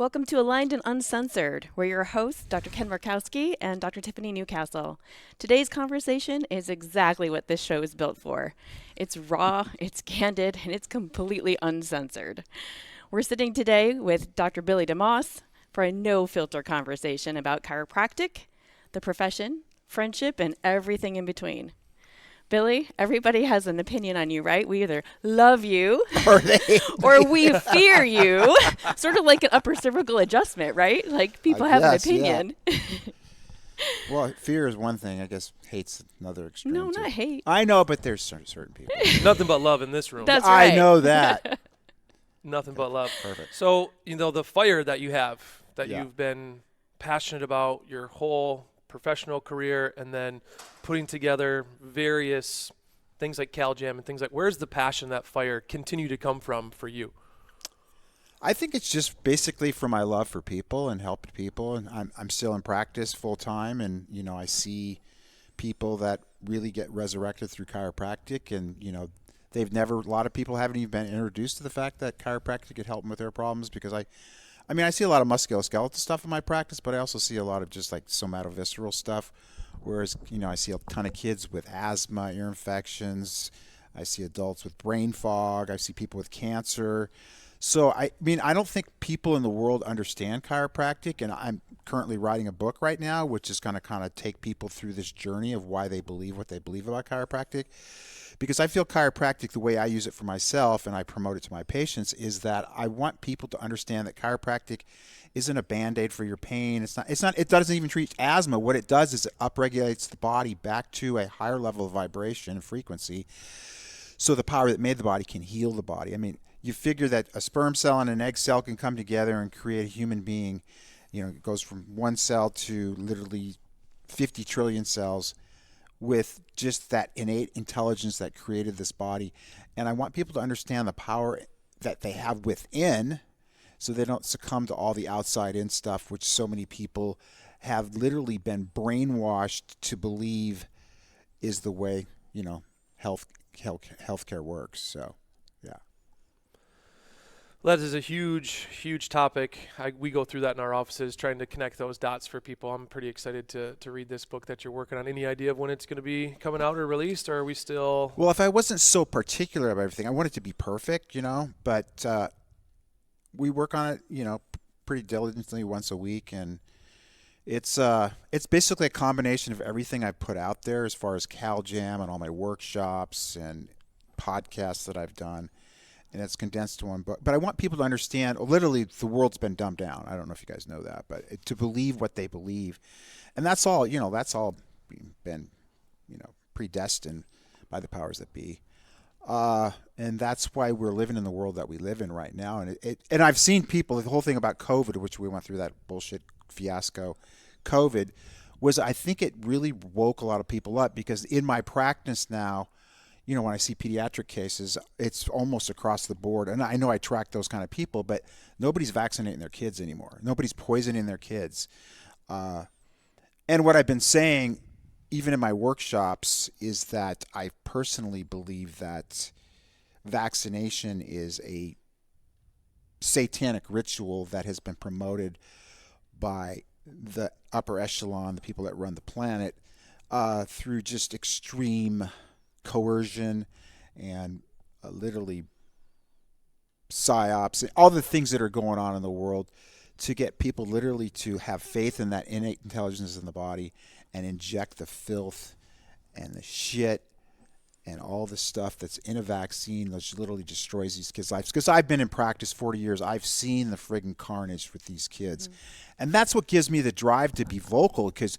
Welcome to Aligned and Uncensored. We're your hosts, Dr. Ken Markowski and Dr. Tiffany Newcastle. Today's conversation is exactly what this show is built for. It's raw, it's candid, and it's completely uncensored. We're sitting today with Dr. Billy DeMoss for a no-filter conversation about chiropractic, the profession, friendship, and everything in between. Billy, everybody has an opinion on you, right? We either love you or we fear you. Sort of like an upper cervical adjustment, right? Like people have an opinion. Yeah. Well, fear is one thing. I guess hate's another extreme. No, too. not hate. I know, but there's certain people. Nothing but love in this room. That's right. I know that. Nothing but love. Perfect. So, the fire that you have, that Yeah. you've been passionate about your whole professional career, and then putting together various things like CalJam and things like, where's the passion, that fire continue to come from for you? I think it's just basically for my love for people and helping people. And I'm still in practice full time. And, I see people that really get resurrected through chiropractic. And, a lot of people haven't even been introduced to the fact that chiropractic could help them with their problems because I see a lot of musculoskeletal stuff in my practice, but I also see a lot of just like somatovisceral stuff. Whereas, I see a ton of kids with asthma, ear infections. I see adults with brain fog. I see people with cancer. So, I don't think people in the world understand chiropractic. And I'm currently writing a book right now, which is going to kind of take people through this journey of why they believe what they believe about chiropractic. Because I feel chiropractic, the way I use it for myself and I promote it to my patients, is that I want people to understand that chiropractic isn't a Band-Aid for your pain. It doesn't even treat asthma. What it does is it upregulates the body back to a higher level of vibration and frequency so the power that made the body can heal the body. You figure that a sperm cell and an egg cell can come together and create a human being. It goes from one cell to literally 50 trillion cells with just that innate intelligence that created this body. And I want people to understand the power that they have within so they don't succumb to all the outside in stuff, which so many people have literally been brainwashed to believe is the way, healthcare works. So, yeah. That is a huge, huge topic. We go through that in our offices, trying to connect those dots for people. I'm pretty excited to read this book that you're working on. Any idea of when it's going to be coming out or released, or are we still? Well, if I wasn't so particular about everything, I want it to be perfect, but we work on it, pretty diligently once a week, and it's basically a combination of everything I put out there as far as CalJam and all my workshops and podcasts that I've done. And it's condensed to one book. But I want people to understand, literally, the world's been dumbed down. I don't know if you guys know that, but to believe what they believe. And that's all, that's all been, predestined by the powers that be. And that's why we're living in the world that we live in right now. And I've seen people, the whole thing about COVID, which we went through that bullshit fiasco, COVID, was I think it really woke a lot of people up because in my practice now, when I see pediatric cases, it's almost across the board. And I know I track those kind of people, but nobody's vaccinating their kids anymore. Nobody's poisoning their kids. And what I've been saying, even in my workshops, is that I personally believe that vaccination is a satanic ritual that has been promoted by the upper echelon, the people that run the planet, through just extreme coercion and literally psyops and all the things that are going on in the world to get people literally to have faith in that innate intelligence in the body and inject the filth and the shit and all the stuff that's in a vaccine that literally destroys these kids' lives. Because I've been in practice 40 years. I've seen the friggin' carnage with these kids. Mm-hmm. And that's what gives me the drive to be vocal because,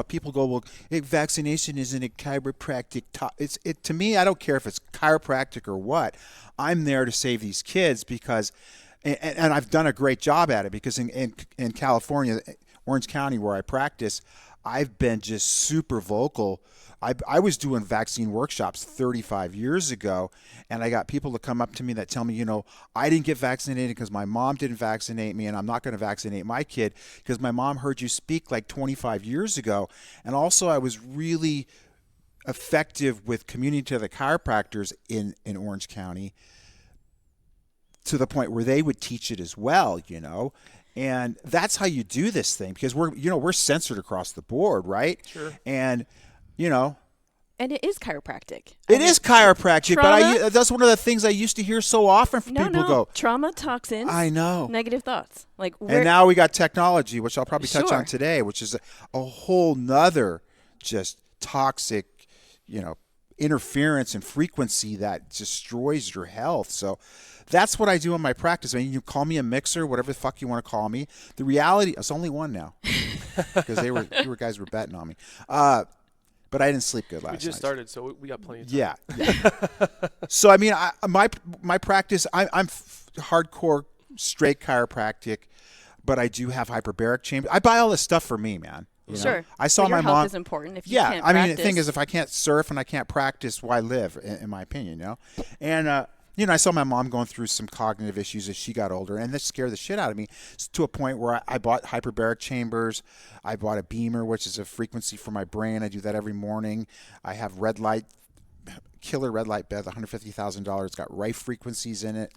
people go, well, vaccination isn't a chiropractic to me, I don't care if it's chiropractic or what. I'm there to save these kids because, and I've done a great job at it because in California, Orange County, where I practice, I've been just super vocal. I was doing vaccine workshops 35 years ago, and I got people to come up to me that tell me, I didn't get vaccinated because my mom didn't vaccinate me, and I'm not going to vaccinate my kid because my mom heard you speak like 25 years ago. And also I was really effective with communicating to the chiropractors in Orange County to the point where they would teach it as well, And that's how you do this thing, because we're censored across the board, right? Sure. And, And it is chiropractic. it is chiropractic, trauma, but that's one of the things I used to hear so often from people go, trauma, toxins. I know. Negative thoughts. And now we got technology, which I'll probably touch Sure. on today, which is a whole nother just toxic, interference and frequency that destroys your health. So that's what I do in my practice. I mean, you call me a mixer, whatever the fuck you want to call me. The reality, it's only one now, because you guys were betting on me. But I didn't sleep good last night. We just started, so we got plenty of time. Yeah. So I mean, my practice, I'm hardcore straight chiropractic, but I do have hyperbaric chambers. I buy all this stuff for me, man. Sure. I saw But your my health mom. is important. If you Yeah, can't I mean, practice, the thing is, if I can't surf and I can't practice, why live? In my opinion, And I saw my mom going through some cognitive issues as she got older, and that scared the shit out of me to a point where I bought hyperbaric chambers. I bought a beamer, which is a frequency for my brain. I do that every morning. I have killer red light bed, $150,000. It's got rife frequencies in it.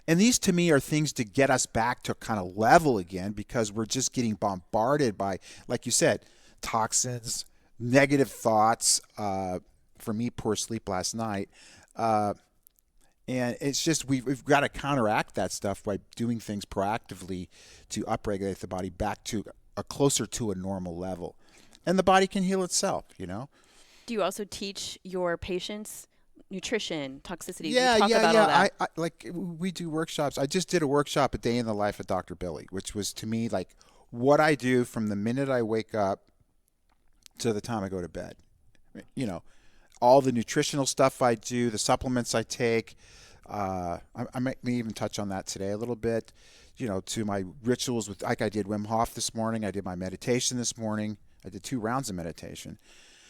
And these, to me, are things to get us back to kind of level again, because we're just getting bombarded by, like you said, toxins, negative thoughts. For me, poor sleep last night. And it's just we've got to counteract that stuff by doing things proactively to upregulate the body back to closer to a normal level. And the body can heal itself, do you also teach your patients nutrition, toxicity? Yeah, we talk about all that. we do workshops. I just did a workshop, A Day in the Life of Dr. Billy, which was to me like what I do from the minute I wake up to the time I go to bed. All the nutritional stuff I do, the supplements I take. I may even touch on that today a little bit. To my rituals with, like I did Wim Hof this morning. I did my meditation this morning. I did 2 rounds of meditation,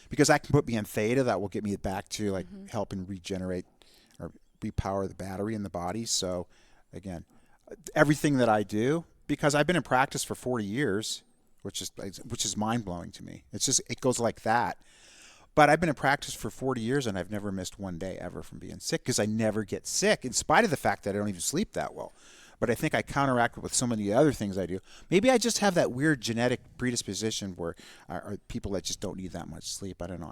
because that can put me in theta. That will get me back to helping regenerate or repower the battery in the body. So again, everything that I do, because I've been in practice for 40 years, which is mind blowing to me. It goes like that. But I've been in practice for 40 years, and I've never missed one day ever from being sick, because I never get sick, in spite of the fact that I don't even sleep that well. But I think I counteract it with so many other things I do. Maybe I just have that weird genetic predisposition where are people that just don't need that much sleep. I don't know.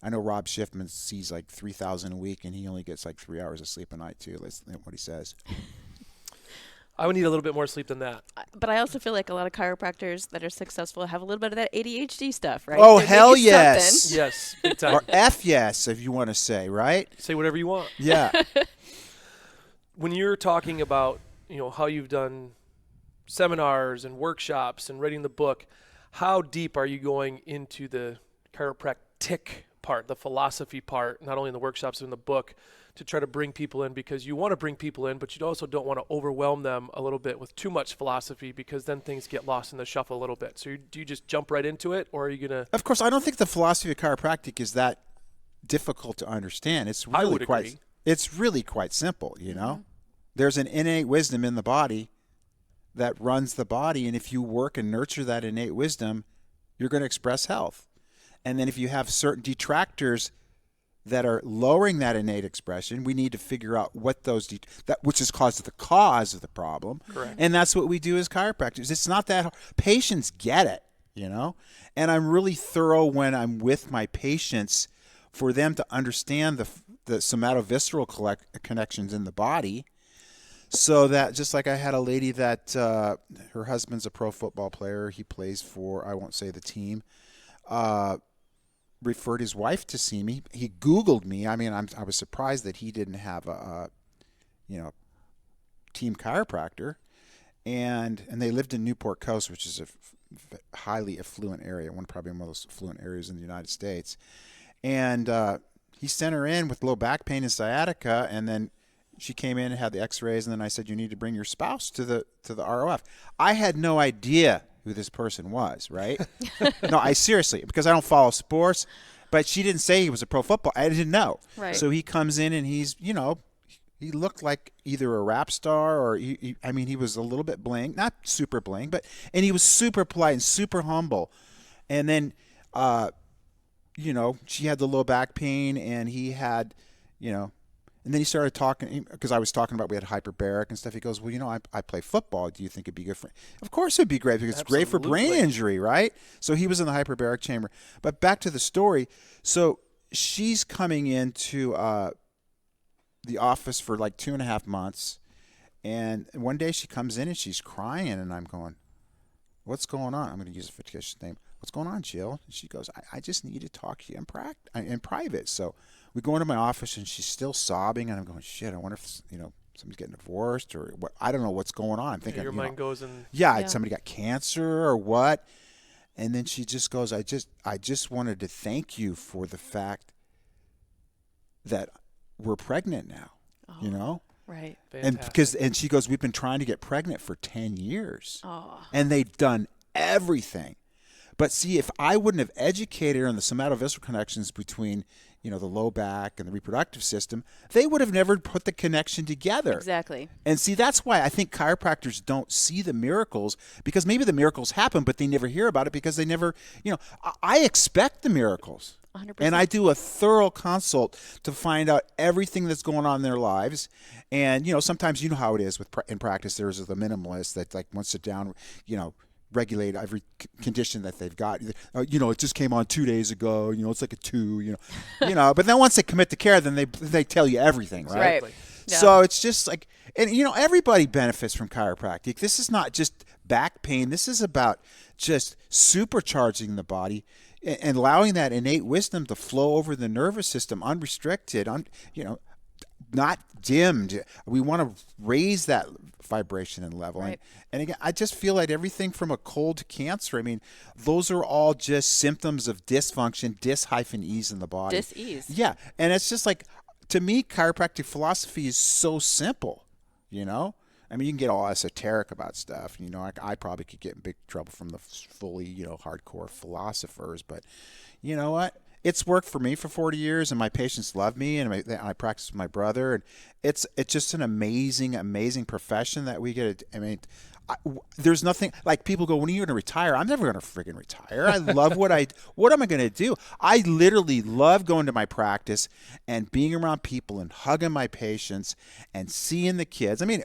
I know Rob Schiffman sees like 3,000 a week, and he only gets like 3 hours of sleep a night too. That's what he says. I would need a little bit more sleep than that. But I also feel like a lot of chiropractors that are successful have a little bit of that ADHD stuff, right? Oh, There may hell be yes. something. Yes, big time. Or F yes, if you want to say, right? Say whatever you want. Yeah. When you're talking about, how you've done seminars and workshops and writing the book, how deep are you going into the chiropractic part, the philosophy part, not only in the workshops but in the book, to try to bring people in? Because you want to bring people in, but you also don't want to overwhelm them a little bit with too much philosophy, because then things get lost in the shuffle a little bit. So do you just jump right into it, or are you going to? Of course, I don't think the philosophy of chiropractic is that difficult to understand. It's really I would agree. It's really quite simple, There's an innate wisdom in the body that runs the body, and if you work and nurture that innate wisdom, you're going to express health. And then if you have certain detractors that are lowering that innate expression, we need to figure out what which is the cause of the problem. Correct. And that's what we do as chiropractors. It's not that hard. Patients get it, And I'm really thorough when I'm with my patients for them to understand the somatovisceral connections in the body. So that, just like I had a lady that her husband's a pro football player. He plays for, I won't say the team, referred his wife to see me. He Googled me. I mean, I was surprised that he didn't have a team chiropractor. And they lived in Newport Coast, which is a highly affluent area, probably one of those affluent areas in the United States. And he sent her in with low back pain and sciatica, and then she came in and had the x-rays, and then I said, you need to bring your spouse to the ROF. I had no idea who this person was, right? No, I seriously, because I don't follow sports, but she didn't say he was a pro football. I didn't know. Right. So he comes in and he's, he looked like either a rap star or he was a little bit bling, not super bling, and he was super polite and super humble. And then, she had the low back pain, and he had, and And then he started talking, because I was talking about we had hyperbaric and stuff. He goes, well, I play football. Do you think it'd be good for? Of course it'd be great, because it's great for brain injury, right? So he was in the hyperbaric chamber. But back to the story. So she's coming into the office for like 2.5 months. And one day she comes in and she's crying, and I'm going, what's going on? I'm going to use a fictitious name. What's going on, Jill? And she goes, I just need to talk to you in private. So we go into my office, and she's still sobbing, and I'm going, shit, I wonder if, somebody's getting divorced or what. I don't know what's going on. I'm thinking, your mind goes and somebody got cancer or what. And then she just goes, I just wanted to thank you for the fact that we're pregnant now, Right. Fantastic. And she goes, we've been trying to get pregnant for 10 years. Oh. And they've done everything. But see, if I wouldn't have educated her on the somatovisceral connections between, the low back and the reproductive system, they would have never put the connection together. Exactly. And see, that's why I think chiropractors don't see the miracles, because maybe the miracles happen, but they never hear about it because they never, I expect the miracles. 100%. And I do a thorough consult to find out everything that's going on in their lives. And, sometimes how it is in practice, there's the minimalist that like wants to down, regulate every condition that they've got. It just came on 2 days ago. It's like a 2. But then once they commit to care, then they tell you everything, right? Right. Yeah. So it's just like, and everybody benefits from chiropractic. This is not just back pain. This is about just supercharging the body and allowing that innate wisdom to flow over the nervous system unrestricted, not dimmed. We want to raise that vibration and level. Right. And again, I just feel like everything from a cold to cancer, I mean, those are all just symptoms of dysfunction, dis-ease in the body. Dis-ease. Yeah. And it's just like, to me, chiropractic philosophy is so simple, I mean, you can get all esoteric about stuff. I probably could get in big trouble from the fully, hardcore philosophers. But you know what? It's worked for me for 40 years, and my patients love me, and I practice with my brother. And it's just an amazing, amazing profession that we get. I mean, there's nothing like people go, when are you going to retire? I'm never going to friggin' retire. I love what am I going to do? I literally love going to my practice and being around people and hugging my patients and seeing the kids. I mean,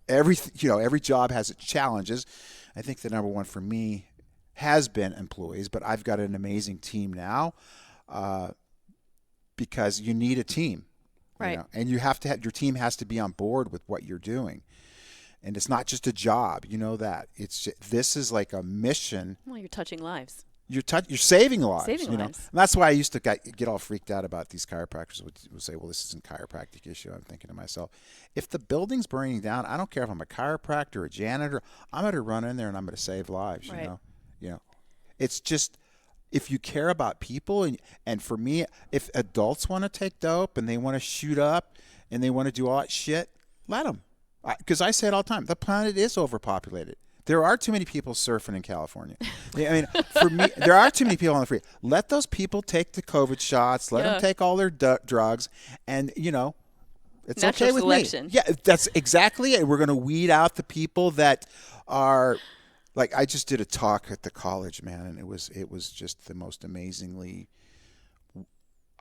every job has its challenges. I think the number one for me has been employees, but I've got an amazing team now, because you need a team, right? And you have to your team has to be on board with what you're doing. And it's not just a job, that. This is like a mission. Well, you're touching lives. You're saving lives. Saving lives. And that's why I used to get all freaked out about these chiropractors would say, well, this isn't a chiropractic issue. I'm thinking to myself, if the building's burning down, I don't care if I'm a chiropractor or a janitor, I'm going to run in there and I'm going to save lives, right. It's just, if you care about people, and for me, if adults want to take dope and they want to shoot up and they want to do all that shit, let them. Because I say it all the time, the planet is overpopulated. There are too many people surfing in California. I mean, for me, there are too many people on the free. Let those people take the COVID shots. Let them take all their drugs, and it's natural okay with selection. me. Yeah, that's exactly it. We're going to weed out the people that are, like, I just did a talk at the college, man, and it was just the most amazingly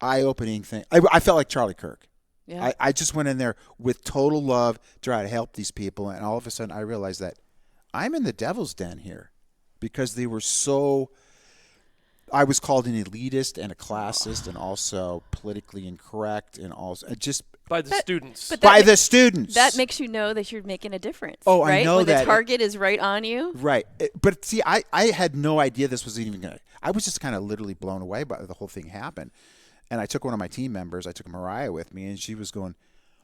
eye-opening thing. I felt like Charlie Kirk. Yeah. I just went in there with total love to try to help these people, and all of a sudden I realized that I'm in the devil's den here, because they were so. I was called an elitist and a classist, and also politically incorrect, and also just by the students. But by the students. That makes you know that you're making a difference. Oh, right? I know when that. The target is right on you. Right. But see, I had no idea this was even going to. I was just kind of literally blown away by the whole thing happened. And I took one of my team members, I took Mariah with me, and she was going,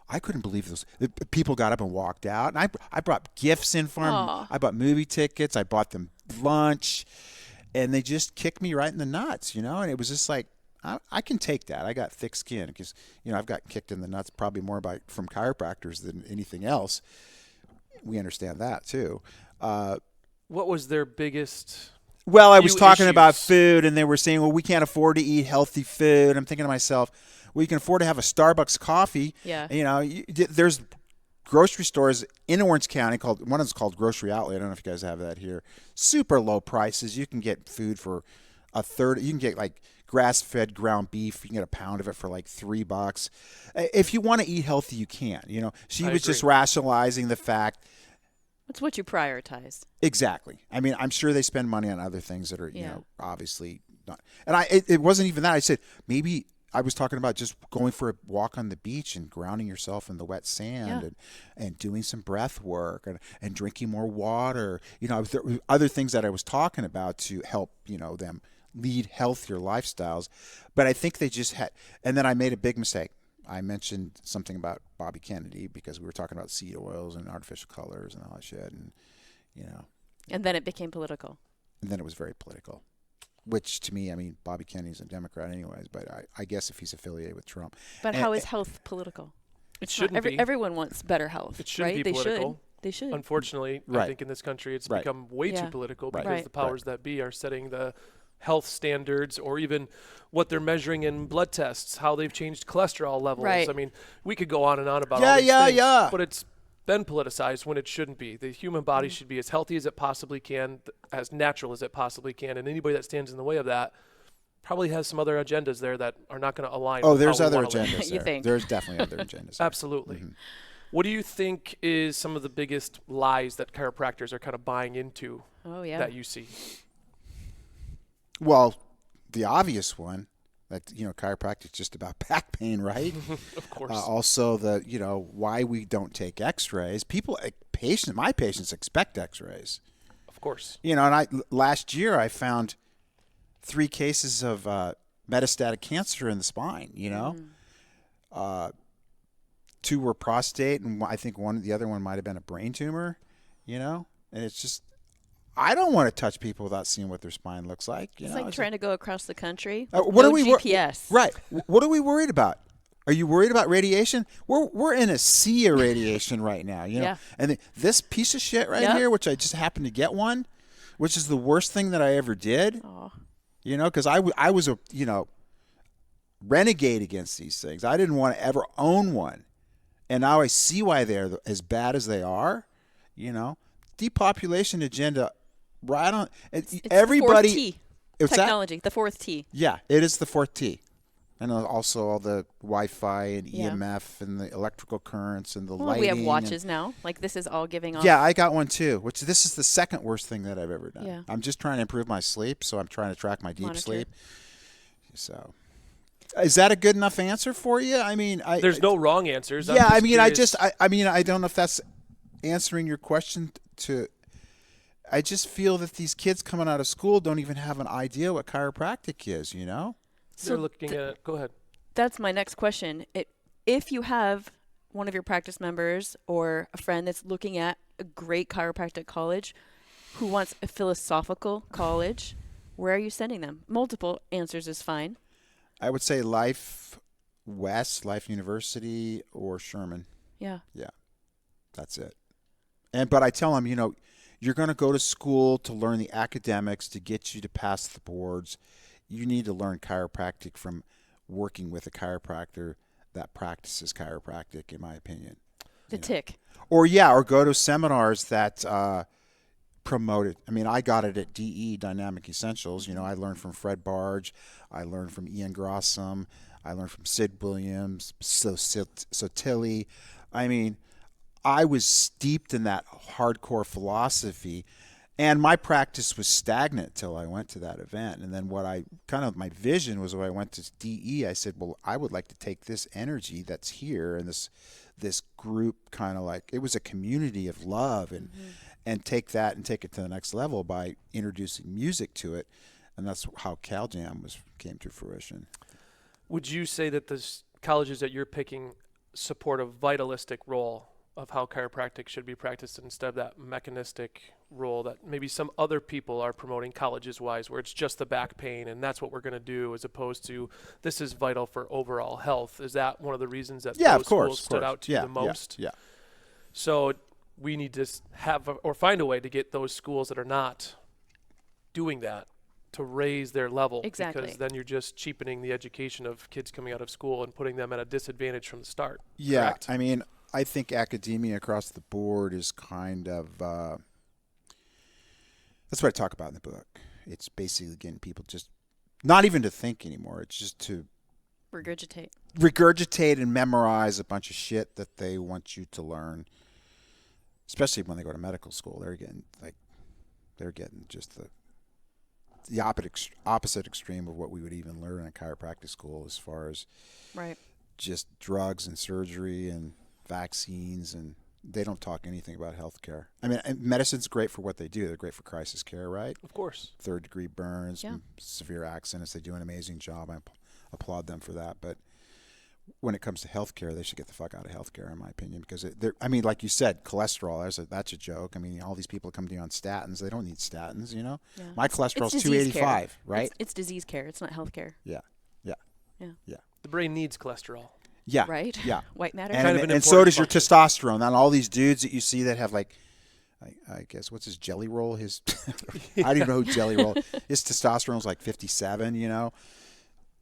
I couldn't believe this. People got up and walked out. And I brought gifts in for them. Aww. I bought movie tickets. I bought them lunch. And they just kicked me right in the nuts, And it was just like, I can take that. I got thick skin because, I've got kicked in the nuts probably more from chiropractors than anything else. We understand that too. What was their biggest... Well, I was talking about issues? food, and they were saying, well, we can't afford to eat healthy food. I'm thinking to myself, well, you can afford to have a Starbucks coffee. Yeah. There's grocery stores in Orange County one is called Grocery Outlet. I don't know if you guys have that here. Super low prices. You can get food for a third. You can get like grass-fed ground beef. You can get a pound of it for like $3. If you want to eat healthy, you can. She was just rationalizing the fact. It's what you prioritize. Exactly. I mean, I'm sure they spend money on other things that are, obviously not. And it wasn't even that. I said maybe I was talking about just going for a walk on the beach and grounding yourself in the wet sand and doing some breath work and drinking more water. There were other things that I was talking about to help, them lead healthier lifestyles. But I think they just had, and then I made a big mistake. I mentioned something about Bobby Kennedy because we were talking about seed oils and artificial colors and all that shit. And, And then it became political. And then it was very political. Which to me, I mean, Bobby Kennedy's a Democrat anyways, but I guess if he's affiliated with Trump. But how is health political? It shouldn't be. Everyone wants better health. It shouldn't right? be political. They should. Unfortunately, I think in this country it's become way too political because the powers that be are setting the health standards or even what they're measuring in blood tests, how they've changed cholesterol levels. Right. I mean, we could go on and on about all these things, but it's been politicized when it shouldn't be. The human body should be as healthy as it possibly can, as natural as it possibly can, and anybody that stands in the way of that probably has some other agendas there that are not going to align. Oh, there's other agendas there. You think? There's definitely other agendas. Absolutely. Mm-hmm. What do you think is some of the biggest lies that chiropractors are kind of buying into that you see? Well, the obvious one, that chiropractic is just about back pain, right? Of course. Also, why we don't take X-rays. My patients expect X-rays. Of course. And last year I found 3 cases of metastatic cancer in the spine. 2 were prostate, and I think the other one might have been a brain tumor. And it's just. I don't want to touch people without seeing what their spine looks like. It's like trying to go across the country. What are we GPS? Right. What are we worried about? Are you worried about radiation? We're in a sea of radiation right now. Yeah. And this piece of shit right here, which I just happened to get one, which is the worst thing that I ever did. Oh. Because I was a renegade against these things. I didn't want to ever own one, and now I see why they're as bad as they are. Depopulation agenda. Right on. It's Everybody. The 4th T. Technology. The 4th T. Yeah, it is the 4th T. And also all the Wi-Fi and EMF and the electrical currents and the lighting. We have watches now. Like this is all giving off. Yeah, I got one too. This is the second worst thing that I've ever done. Yeah. I'm just trying to improve my sleep, so I'm trying to track my deep sleep. So, is that a good enough answer for you? I mean, there's no wrong answers. Yeah, I mean, I don't know if that's answering your question to. I just feel that these kids coming out of school don't even have an idea what chiropractic is, So they're looking at. Go ahead. That's my next question. If you have one of your practice members or a friend that's looking at a great chiropractic college who wants a philosophical college, where are you sending them? Multiple answers is fine. I would say Life West, Life University, or Sherman. Yeah. Yeah, that's it. But I tell them, you're going to go to school to learn the academics to get you to pass the boards. You need to learn chiropractic from working with a chiropractor that practices chiropractic, in my opinion. The tick. Or go to seminars that promote it. I mean, I got it at DE, Dynamic Essentials. I learned from Fred Barge. I learned from Ian Grossum. I learned from Sid Williams, Sotilli. I mean, I was steeped in that hardcore philosophy, and my practice was stagnant till I went to that event. And then my vision was when I went to DE, I said, well, I would like to take this energy that's here and this group kind of like, it was a community of love and take that and take it to the next level by introducing music to it. And that's how Cal Jam came to fruition. Would you say that the colleges that you're picking support a vitalistic role of how chiropractic should be practiced instead of that mechanistic role that maybe some other people are promoting colleges-wise, where it's just the back pain and that's what we're going to do, as opposed to this is vital for overall health? Is that one of the reasons that those schools stood out to you the most? Yeah. So we need to find a way to get those schools that are not doing that to raise their level. Exactly. Because then you're just cheapening the education of kids coming out of school and putting them at a disadvantage from the start. Yeah, correct? I mean, I think academia across the board is kind of that's what I talk about in the book. It's basically getting people just not even to think anymore. It's just to regurgitate and memorize a bunch of shit that they want you to learn. Especially when they go to medical school, they're getting just the opposite extreme of what we would even learn in chiropractic school, as far as just drugs and surgery and vaccines, and they don't talk anything about healthcare. I mean, medicine's great for what they do. They're great for crisis care, right? Of course. 3rd-degree burns, severe accidents. They do an amazing job. I applaud them for that. But when it comes to healthcare, they should get the fuck out of healthcare, in my opinion, because I mean, like you said, cholesterol. That's a joke. I mean, all these people come to you on statins. They don't need statins, you know. Yeah. My cholesterol's 285, right? It's disease care. It's not healthcare. Yeah. The brain needs cholesterol. Yeah. Right? Yeah. White matter. And so does your testosterone. And all these dudes that you see that have, like, I guess, what's his jelly roll? I don't even know who jelly roll. His testosterone's like 57, you know.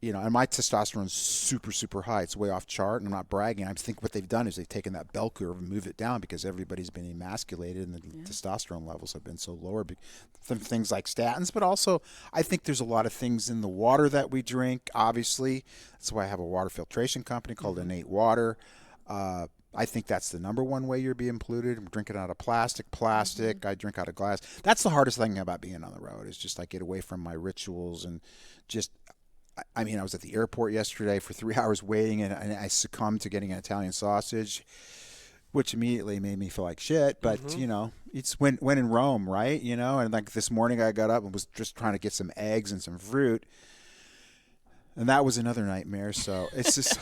And my testosterone's super, super high. It's way off chart, and I'm not bragging. I think what they've done is they've taken that bell curve and moved it down because everybody's been emasculated and the testosterone levels have been so lower from things like statins. But also, I think there's a lot of things in the water that we drink, obviously. That's why I have a water filtration company called Innate Water. I think that's the number one way you're being polluted. I'm drinking out of plastic. I drink out of glass. That's the hardest thing about being on the road, is just I get away from my rituals and just... I mean, I was at the airport yesterday for 3 hours waiting, and I succumbed to getting an Italian sausage, which immediately made me feel like shit. But, it's when in Rome, right? And like this morning I got up and was just trying to get some eggs and some fruit. And that was another nightmare. So it's just...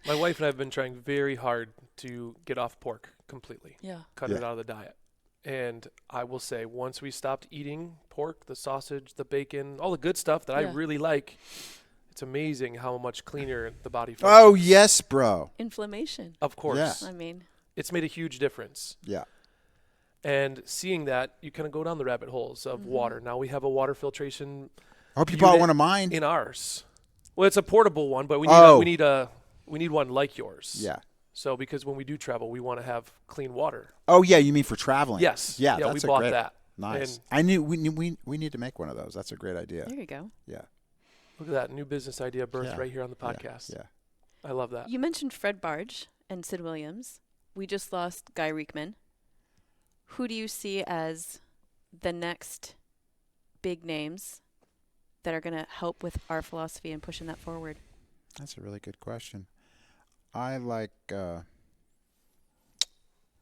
My wife and I have been trying very hard to get off pork completely. Yeah. Cut it out of the diet. And I will say, once we stopped eating pork, the sausage, the bacon, all the good stuff that I really like, it's amazing how much cleaner the body feels. Oh, yes, bro. Inflammation. Of course. Yeah. I mean, it's made a huge difference. Yeah. And seeing that, you kind of go down the rabbit holes of water. Now we have a water filtration. I hope you bought one of mine. In ours. Well, it's a portable one, but we need one like yours. Yeah. So because when we do travel, we want to have clean water. Oh, yeah, you mean for traveling? Yes. Yeah, we bought that. Nice. I knew we need to make one of those. That's a great idea. There you go. Yeah. Look at that new business idea birthed right here on the podcast. Yeah. I love that. You mentioned Fred Barge and Sid Williams. We just lost Guy Reekman. Who do you see as the next big names that are going to help with our philosophy and pushing that forward? That's a really good question. I like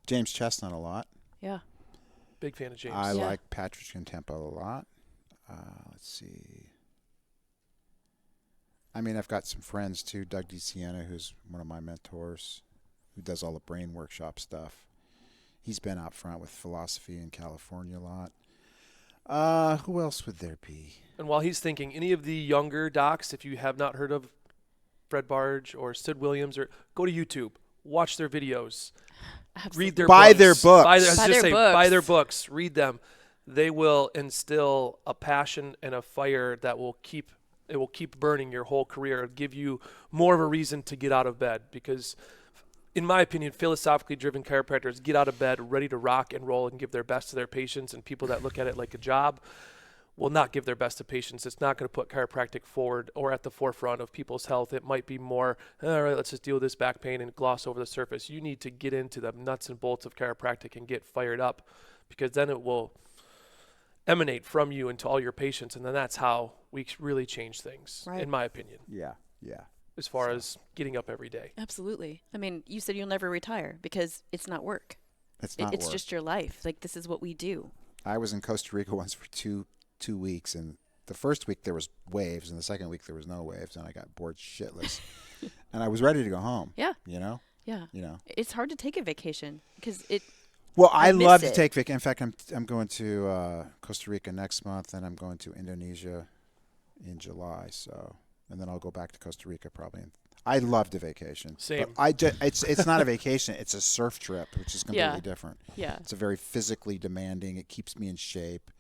James Chestnut a lot. Yeah. Big fan of James. I like Patrick Contempo a lot. Let's see. I mean, I've got some friends too. Doug DeSiena, who's one of my mentors, who does all the brain workshop stuff. He's been out front with philosophy in California a lot. Who else would there be? And while he's thinking, any of the younger docs, if you have not heard of Fred Barge or Sid Williams, or go to YouTube, watch their videos, read their buy books. their books. Buy their books, read them. They will instill a passion and a fire that will keep burning your whole career. It'll give you more of a reason to get out of bed, because in my opinion, philosophically driven chiropractors get out of bed ready to rock and roll and give their best to their patients, and people that look at it like a job will not give their best to patients. It's not going to put chiropractic forward or at the forefront of people's health. It might be more, all right, let's just deal with this back pain and gloss over the surface. You need to get into the nuts and bolts of chiropractic and get fired up, because then it will emanate from you into all your patients, and then that's how we really change things, in my opinion. Yeah. As far as getting up every day. Absolutely. I mean, you said you'll never retire because it's not work. It's just your life. Like, this is what we do. I was in Costa Rica once for two weeks, and the first week there was waves, and the second week there was no waves, and I got bored shitless. And I was ready to go home. Yeah. Yeah. It's hard to take a vacation because I love to take vacation. In fact, I'm going to Costa Rica next month, and I'm going to Indonesia in July. And then I'll go back to Costa Rica probably. I love the vacation. Same. But it's not a vacation. It's a surf trip, which is completely different. Yeah. It's a very physically demanding. It keeps me in shape.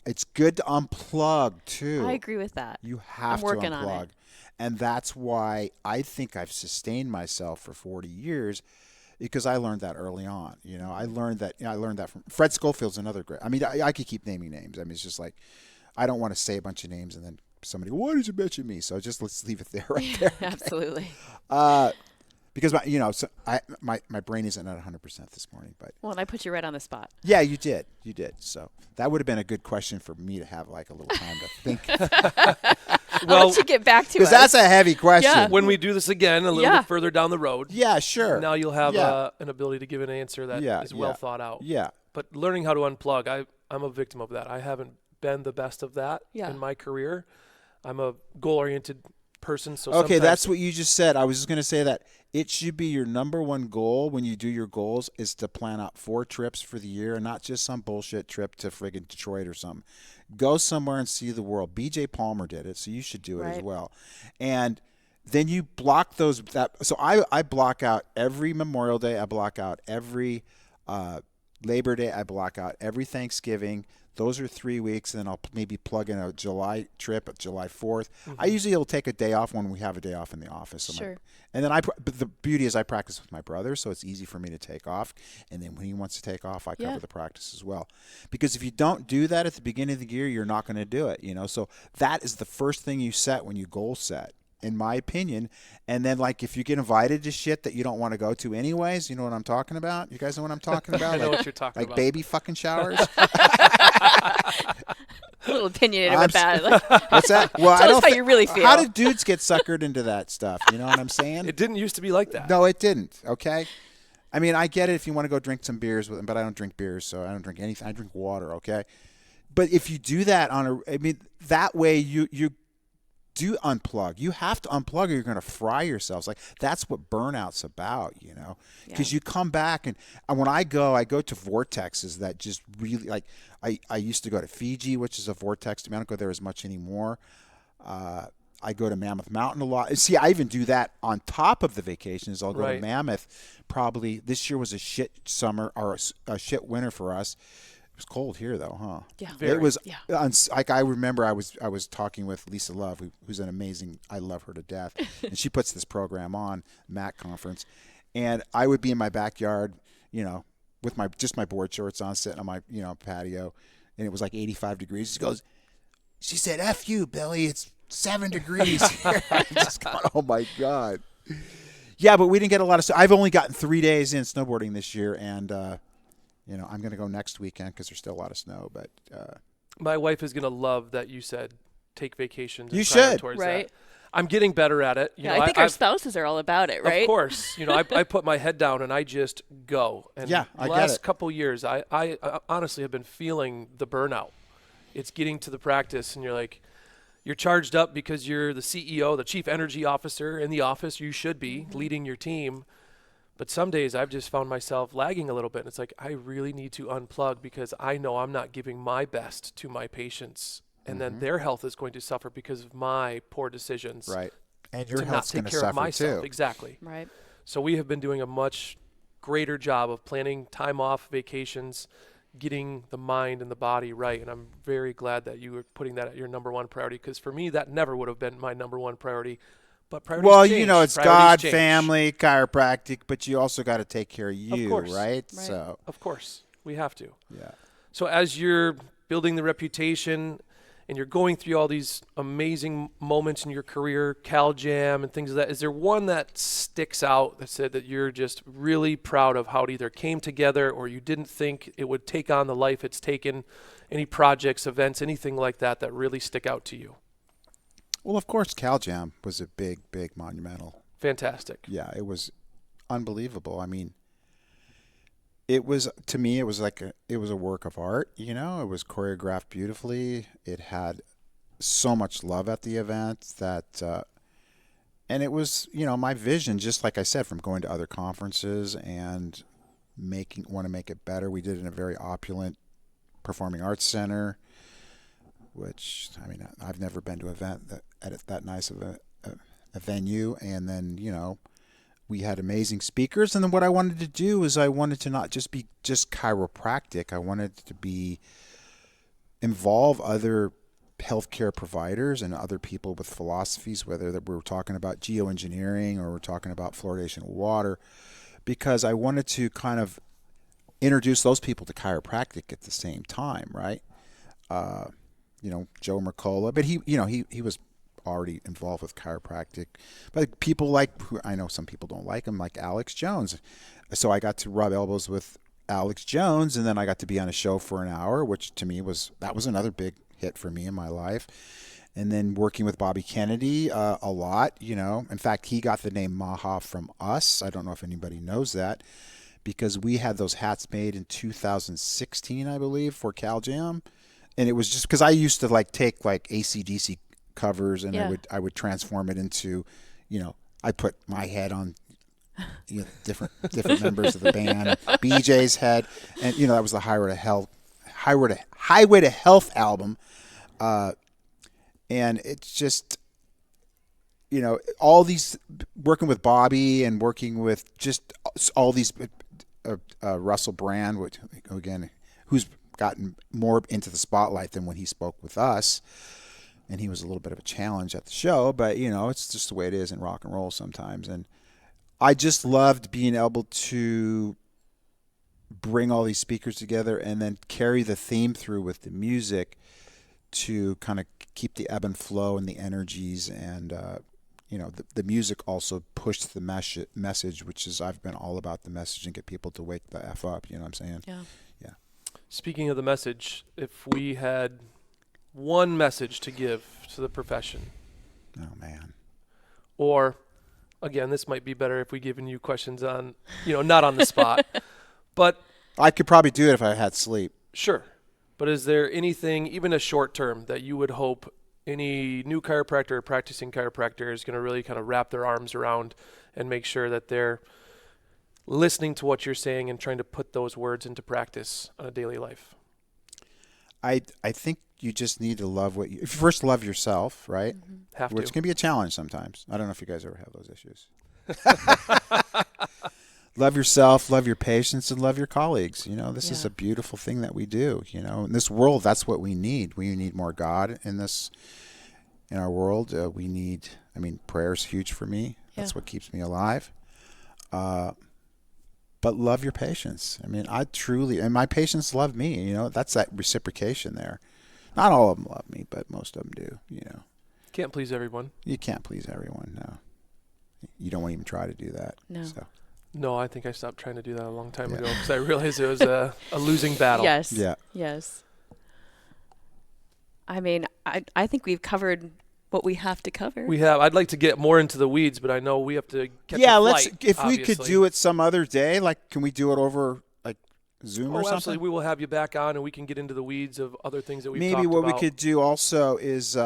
It's good to unplug too. I agree with that. You have to unplug. And that's why I think I've sustained myself for 40 years, because I learned that early on. I learned that from Fred Schofield's another great. I mean, I could keep naming names. I mean, it's just like I don't want to say a bunch of names and then somebody, why did you mention me? So just let's leave it there right there. Absolutely. Because my brain isn't at 100% this morning, but Well, and I put you right on the spot. yeah, you did. So that would have been a good question for me to have like a little time to think. I'll let you get back to us. Because that's a heavy question. Yeah. When we do this again a little bit further down the road, Yeah, sure. now you'll have Yeah. an ability to give an answer that is well thought out. Yeah. But learning how to unplug, I'm a victim of that. I haven't been the best of that in my career. I'm a goal-oriented person. So Okay, that's what you just said. I was just going to say that it should be your number one goal when you do your goals is to plan out 4 trips for the year and not just some bullshit trip to friggin' Detroit or something. Go somewhere and see the world. BJ Palmer did it, so you should do it as well. And then you block those. So I block out every Memorial Day. I block out every Labor Day. I block out every Thanksgiving. Those are 3 weeks, and then I'll maybe plug in a July trip, July 4th. I usually will take a day off when we have a day off in the office. So and then but the beauty is I practice with my brother, so it's easy for me to take off. And then when he wants to take off, I cover the practice as well. Because if you don't do that at the beginning of the year, you're not going to do it. So that is the first thing you set when you goal set, in my opinion. And then, like, if you get invited to shit that you don't want to go to anyways, you know what I'm talking about? You guys know what I'm talking about? I know what you're talking about. Like baby fucking showers? A little opinionated with that. What's that? Well, Tell us how you really feel. How did dudes get suckered into that stuff? You know what I'm saying? It didn't used to be like that. No, it didn't. Okay. I mean, I get it if you want to go drink some beers with them, but I don't drink beers, so I don't drink anything. I drink water. Okay. But if you do that that way you do unplug. You have to unplug or you're going to fry yourselves. Like, that's what burnout's about, because you come back and when I go to vortexes that just really, like, I used to go to Fiji, which is a vortex. I don't go there as much anymore. I go to Mammoth Mountain a lot. See, I even do that on top of the vacations. I'll go to Mammoth. Probably this year was a shit summer or a shit winter for us. It was cold here, though, huh? Yeah. It was, like, I remember I was talking with Lisa Love, who's an amazing, I love her to death, and she puts this program on, MAC conference, and I would be in my backyard, with my board shorts on, sitting on my, patio, and it was like 85 degrees. She said, F you, Billy, it's 7 degrees here. I just got, oh my God. Yeah, but we didn't get a lot of, I've only gotten 3 days in snowboarding this year, and, I'm going to go next weekend because there's still a lot of snow. But my wife is going to love that you said take vacations. You should. Right. I'm getting better at it. I think our spouses are all about it, right? Of course. I put my head down and I just go. And I the get last it. couple years, I honestly have been feeling the burnout. It's getting to the practice and you're charged up because you're the CEO, the chief energy officer in the office. You should be leading your team. But some days I've just found myself lagging a little bit. And it's like, I really need to unplug because I know I'm not giving my best to my patients. And then their health is going to suffer because of my poor decisions. Right. And your to not health's take going to care suffer of myself. too. Exactly. Right. So we have been doing a much greater job of planning time off, vacations, getting the mind and the body right. And I'm very glad that you were putting that at your number one priority, because for me, that never would have been my number one priority. But priorities change. It's Priorities God, change. family, chiropractic, but you also got to take care of you, Of course. right? Right. So, Of course, we have to. yeah. So as you're building the reputation and you're going through all these amazing moments in your career, Cal Jam and things like that, is there one that sticks out that said that you're just really proud of how it either came together or you didn't think it would take on the life it's taken? Any projects, events, anything like that really stick out to you? Well, of course, Cal Jam was a big, big monumental. Fantastic. Yeah, it was unbelievable. I mean, to me, it was a work of art, It was choreographed beautifully. It had so much love at the event and it was, my vision, just like I said, from going to other conferences and want to make it better. We did it in a very opulent performing arts center, which, I mean, I've never been to an event at that nice of a venue. And then, we had amazing speakers. And then what I wanted to do is I wanted to not just be just chiropractic. I wanted to involve other healthcare providers and other people with philosophies, whether that we're talking about geoengineering or we're talking about fluoridation of water, because I wanted to kind of introduce those people to chiropractic at the same time, right? Joe Mercola, but he was already involved with chiropractic. But people who I know some people don't like him, like Alex Jones. So I got to rub elbows with Alex Jones, and then I got to be on a show for an hour, which to me was another big hit for me in my life. And then working with Bobby Kennedy a lot, In fact, he got the name Maha from us. I don't know if anybody knows that, because we had those hats made in 2016, I believe, for Cal Jam. And it was just because I used to take AC/DC covers, and I would transform it into, I put my head on different members of the band, BJ's head, and that was the Highway to Health album. And it's just, all these, working with Bobby and working with just all these, Russell Brand, which, again, who's gotten more into the spotlight than when he spoke with us. And he was a little bit of a challenge at the show, but, it's just the way it is in rock and roll sometimes. And I just loved being able to bring all these speakers together and then carry the theme through with the music to kind of keep the ebb and flow and the energies, and the music also pushed the message, which is, I've been all about the message and get people to wake the F up. You know what I'm saying? Yeah. Speaking of the message, if we had one message to give to the profession, oh man, or again, this might be better if we given you questions on, not on the spot, but I could probably do it if I had sleep. Sure. But is there anything, even a short term, that you would hope any new chiropractor or practicing chiropractor is going to really kind of wrap their arms around and make sure that they're listening to what you're saying and trying to put those words into practice on a daily life? I think you just need to love first love yourself, right? Mm-hmm. Have Which to. can be a challenge sometimes. I don't know if you guys ever have those issues. Love yourself, love your patients, and love your colleagues. This is a beautiful thing that we do. In this world, that's what we need. We need more God in our world. We need, prayer is huge for me. That's what keeps me alive. But love your patients. I truly, and my patients love me. That's that reciprocation there. Not all of them love me, but most of them do. Can't please everyone. You can't please everyone. No, you don't even try to do that. No. So. No, I think I stopped trying to do that a long time ago because I realized it was a losing battle. Yes. Yeah. Yes. I think we've covered what we have to cover. We have. I'd like to get more into the weeds, but I know we have to catch a flight, if obviously. we could do it some other day, can we do it over Zoom or something? Absolutely. We will have you back on and we can get into the weeds of other things that we've talked Maybe about. what we could do also is,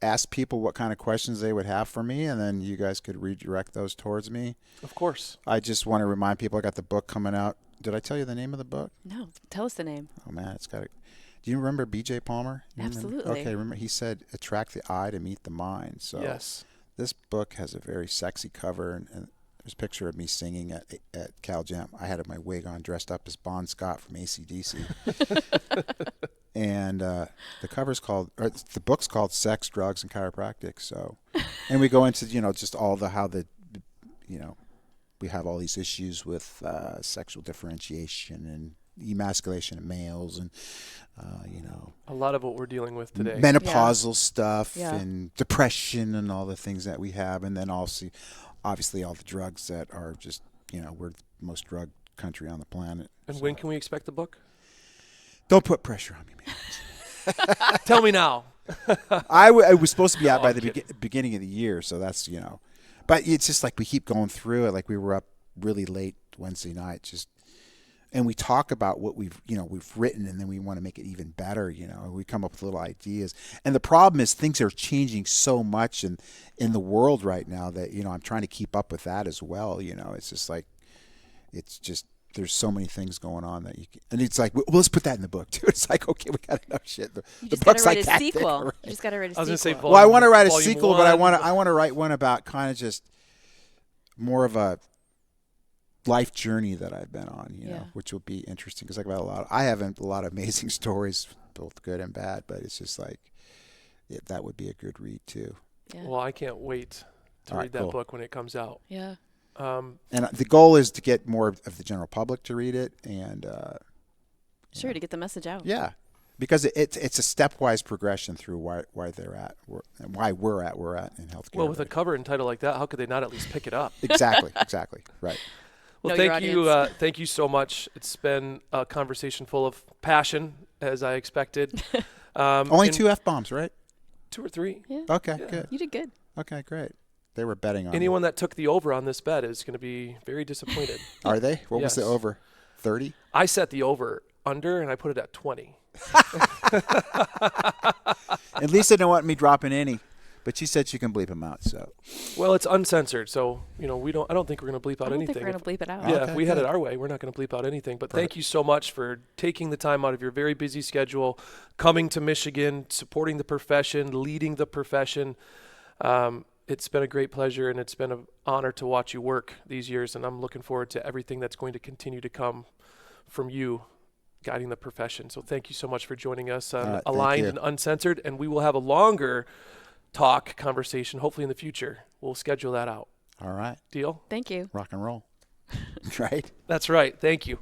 ask people what kind of questions they would have for me, and then you guys could redirect those towards me. Of course. I just want to remind people I got the book coming out. Did I tell you the name of the book? No. Tell us the name. Oh, man, it's got it. Do you remember B.J. Palmer? Absolutely. Okay, remember he said, attract the eye to meet the mind. So yes. This book has a very sexy cover, and there's a picture of me singing at Cal Jam. I had my wig on, dressed up as Bon Scott from AC/DC. And the book's called Sex, Drugs, and Chiropractic. So, and we go into, just all we have all these issues with sexual differentiation and emasculation of males, and a lot of what we're dealing with today. Menopausal stuff and depression and all the things that we have, and then also, obviously, all the drugs that are just, we're the most drugged country on the planet. And when can we expect the book? Don't put pressure on me, man. Tell me now. I was supposed to be out by the beginning of the year, so that's, But it's just we keep going through it. We were up really late Wednesday night, and we talk about what we've written, and then we want to make it even better. We come up with little ideas. And the problem is things are changing so much in the world right now that, I'm trying to keep up with that as well. It's just there's so many things going on that and it's well, let's put that in the book too. It's okay, we got enough shit. The book's write a that sequel. thick, You just got to write a sequel. I was going to say well, I want to write a volume sequel, one. but I want to write one about kind of just more of a life journey that I've been on, which will be interesting because I have a lot of amazing stories, both good and bad, but it's just that would be a good read too. Yeah. Well, I can't wait to read that book when it comes out. Yeah. And the goal is to get more of the general public to read it, and to get the message out. Yeah, because it's a stepwise progression through why they're at why we're at in healthcare. Well, with a cover and title like that, how could they not at least pick it up? Exactly, right. Well, Know your thank you. audience. Thank you so much. It's been a conversation full of passion, as I expected. Only and 2 F-bombs, right? 2 or 3. Yeah. Okay, Yeah. good. You did good. Okay, great. They were betting on Anyone that took the over on this bet is going to be very disappointed. me. Are they? What was the Yes. over? 30? I set the over under, and I put it at 20. At least they don't want me dropping any. But she said she can bleep them out, so. Well, it's uncensored, so I don't think we're going to bleep out I don't anything. think we're going to bleep it out. Yeah, Okay, if we had it good. our way, we're not going to bleep out anything. But thank you so much for taking the time out of your very busy schedule, coming to Michigan, supporting the profession, leading the profession. It's been a great pleasure, and it's been an honor to watch you work these years, and I'm looking forward to everything that's going to continue to come from you guiding the profession. So thank you so much for joining us on All right, thank Aligned you. and Uncensored, and we will have a longer conversation, hopefully in the future. We'll schedule that out. All right. Deal? Thank you. Rock and roll. Right? That's right. Thank you.